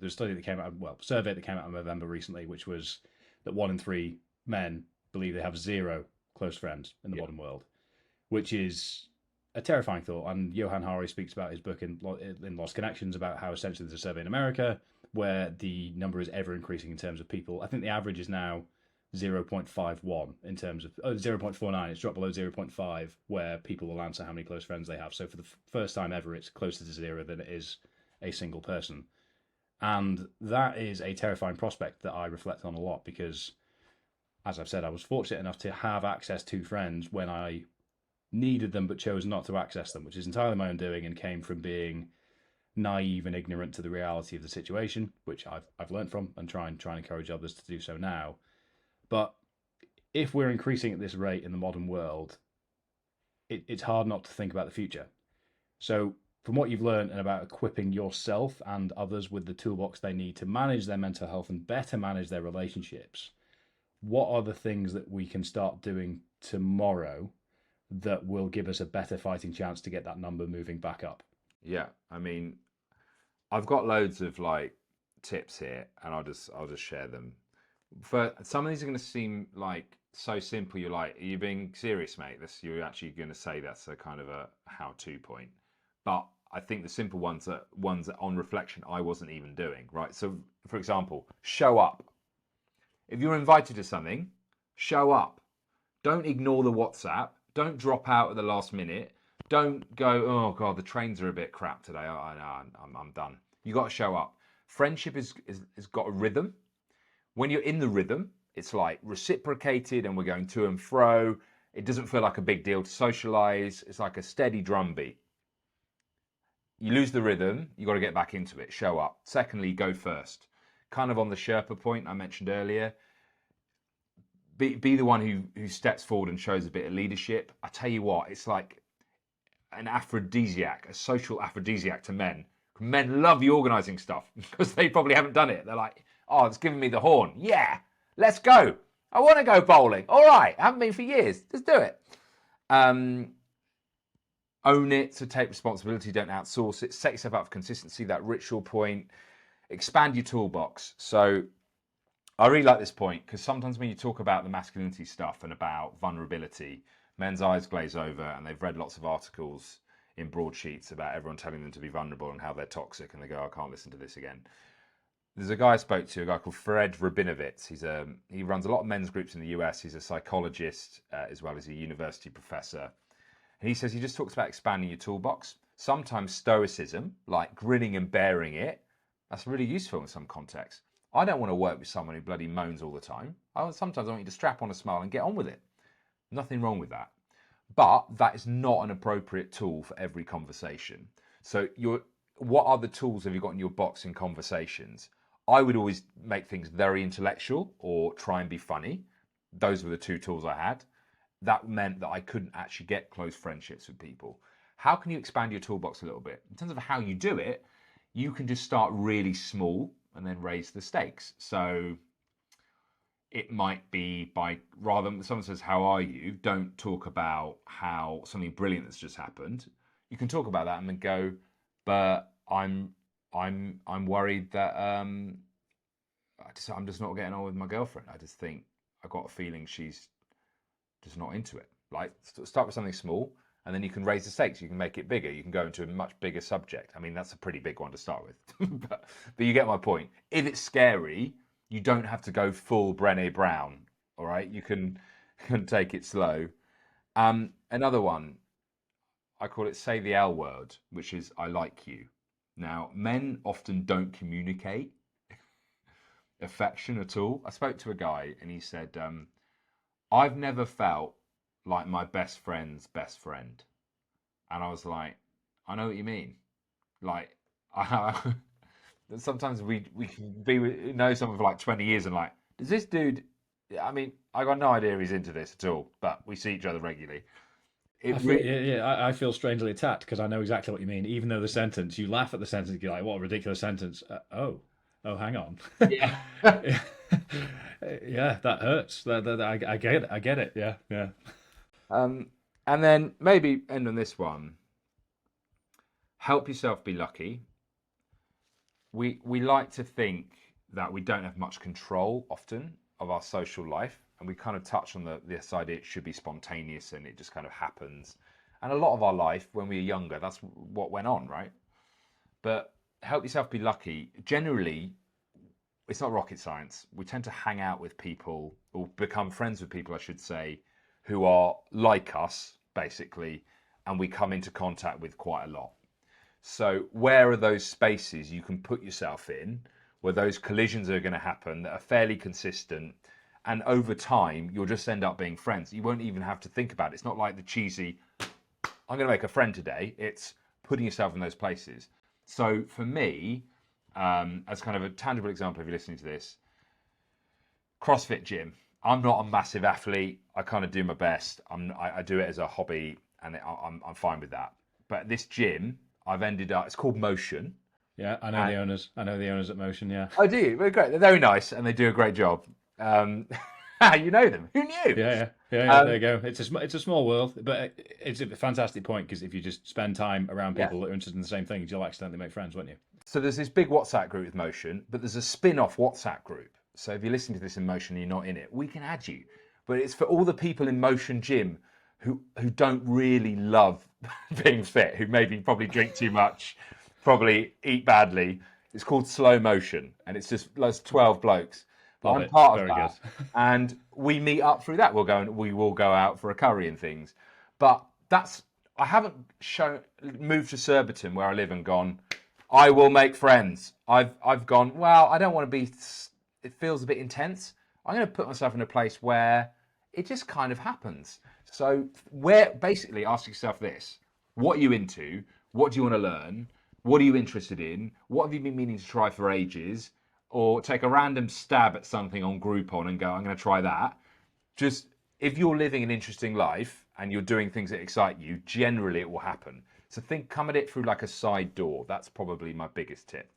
There's a study that came out, well, survey that came out in November recently, which was that 1 in 3 men believe they have zero close friends in the Yeah. modern world, which is a terrifying thought. And Johan Hari speaks about his book in Lost Connections about how essentially there's a survey in America where the number is ever increasing in terms of people. I think the average is now 0.51 in terms of 0.49. It's dropped below 0.5 where people will answer how many close friends they have. So for the first time ever, it's closer to zero than it is a single person. And that is a terrifying prospect that I reflect on a lot because, as I've said, I was fortunate enough to have access to friends when I needed them but chose not to access them, which is entirely my own doing and came from being naive and ignorant to the reality of the situation, which I've learned from and try and encourage others to do so now. But if we're increasing at this rate in the modern world, it's hard not to think about the future. So, from what you've learned and about equipping yourself and others with the toolbox they need to manage their mental health and better manage their relationships, what are the things that we can start doing tomorrow that will give us a better fighting chance to get that number moving back up? Yeah, I mean, I've got loads of like tips here, and I'll just share them. For some of these are going to seem like so simple. You're like, are you being serious, mate? You're actually going to say that's a kind of a how-to point. But I think the simple ones that on reflection I wasn't even doing, right? So, for example, show up. If you're invited to something, show up. Don't ignore the WhatsApp. Don't drop out at the last minute. Don't go, oh God, the trains are a bit crap today. I'm done. You got to show up. Friendship is got a rhythm. When you're in the rhythm, it's like reciprocated and we're going to and fro. It doesn't feel like a big deal to socialize. It's like a steady drumbeat. You lose the rhythm, you got to get back into it, show up. Secondly, go first. Kind of on the Sherpa point I mentioned earlier, be the one who steps forward and shows a bit of leadership. I tell you what, it's like an aphrodisiac, a social aphrodisiac to men. Men love the organizing stuff because they probably haven't done it. They're like, oh, it's giving me the horn. Yeah, let's go. I want to go bowling. All right, I haven't been for years. Let's do it. Own it, so take responsibility, don't outsource it. Set yourself up for consistency, that ritual point. Expand your toolbox. So I really like this point because sometimes when you talk about the masculinity stuff and about vulnerability, men's eyes glaze over and they've read lots of articles in broadsheets about everyone telling them to be vulnerable and how they're toxic, and they go, I can't listen to this again. There's a guy I spoke to, a guy called Fred Rabinowitz. He runs a lot of men's groups in the US. He's a psychologist as well as a university professor. And he says he just talks about expanding your toolbox. Sometimes stoicism, like grinning and bearing it, that's really useful in some contexts. I don't want to work with someone who bloody moans all the time. Sometimes I want you to strap on a smile and get on with it. Nothing wrong with that. But that is not an appropriate tool for every conversation. So what other tools have you got in your box in conversations? I would always make things very intellectual or try and be funny. Those were the two tools I had. That meant that I couldn't actually get close friendships with people. How can you expand your toolbox a little bit? In terms of how you do it, you can just start really small and then raise the stakes. So it might be by, rather than someone says, how are you? Don't talk about how something brilliant that's just happened. You can talk about that and then go, but I'm worried that I'm just not getting on with my girlfriend. I just think I got a feeling she's just not into it. Like, start with something small, and then you can raise the stakes. You can make it bigger. You can go into a much bigger subject. I mean, that's a pretty big one to start with, but you get my point. If it's scary, you don't have to go full Brené Brown. All right, you can take it slow. Another one, I call it say the L word, which is I like you. Now, men often don't communicate affection at all. I spoke to a guy and he said, I've never felt like my best friend's best friend. And I was like, I know what you mean. Like, sometimes we can know someone for like 20 years and like, does this dude, I mean, I got no idea he's into this at all, but we see each other regularly. I It feel, really, yeah, yeah, I feel strangely attacked because I know exactly what you mean. Even though the sentence, you laugh at the sentence, you're like, "What a ridiculous sentence!" Oh, hang on. yeah. Yeah, that hurts. I get it. I get it. Yeah, yeah. And then maybe end on this one. Help yourself be lucky. we like to think that we don't have much control often of our social life, and we kind of touch on this idea it should be spontaneous and it just kind of happens. And a lot of our life when we were younger, that's what went on, right? But help yourself be lucky. Generally, it's not rocket science. We tend to hang out with people, or become friends with people, I should say, who are like us, basically, and we come into contact with quite a lot. So where are those spaces you can put yourself in where those collisions are going to happen that are fairly consistent, and over time you'll just end up being friends. You won't even have to think about it. It's not like the cheesy, I'm going to make a friend today. It's putting yourself in those places. So for me, as kind of a tangible example, if you're listening to this, CrossFit gym. I'm not a massive athlete. I kind of do my best. I do it as a hobby, and I'm fine with that. But this gym, I've ended up. It's called Motion. Yeah, I know the owners. I know the owners at Motion. Yeah. Oh, do you? They're great. They're very nice, and they do a great job. You know them. Who knew? Yeah. There you go. It's a small world, but it's a fantastic point, because if you just spend time around people that are interested in the same things, you'll accidentally make friends, won't you? So there's this big WhatsApp group with Motion, but there's a spin-off WhatsApp group. So if you're listening to this in Motion and you're not in it, we can add you. But it's for all the people in Motion Gym who don't really love being fit, who maybe probably drink too much, probably eat badly. It's called Slow Motion, and it's just those 12 blokes. But I'm part of that, and we meet up through that. We will go out for a curry and things. But I haven't moved to Surbiton where I live and gone, I will make friends. I've gone, well, I don't want to be, it feels a bit intense. I'm going to put myself in a place where it just kind of happens. So basically ask yourself this: what are you into? What do you want to learn? What are you interested in? What have you been meaning to try for ages? Or take a random stab at something on Groupon and go, I'm going to try that. Just, if you're living an interesting life and you're doing things that excite you, generally it will happen. So come at it through like a side door. That's probably my biggest tip.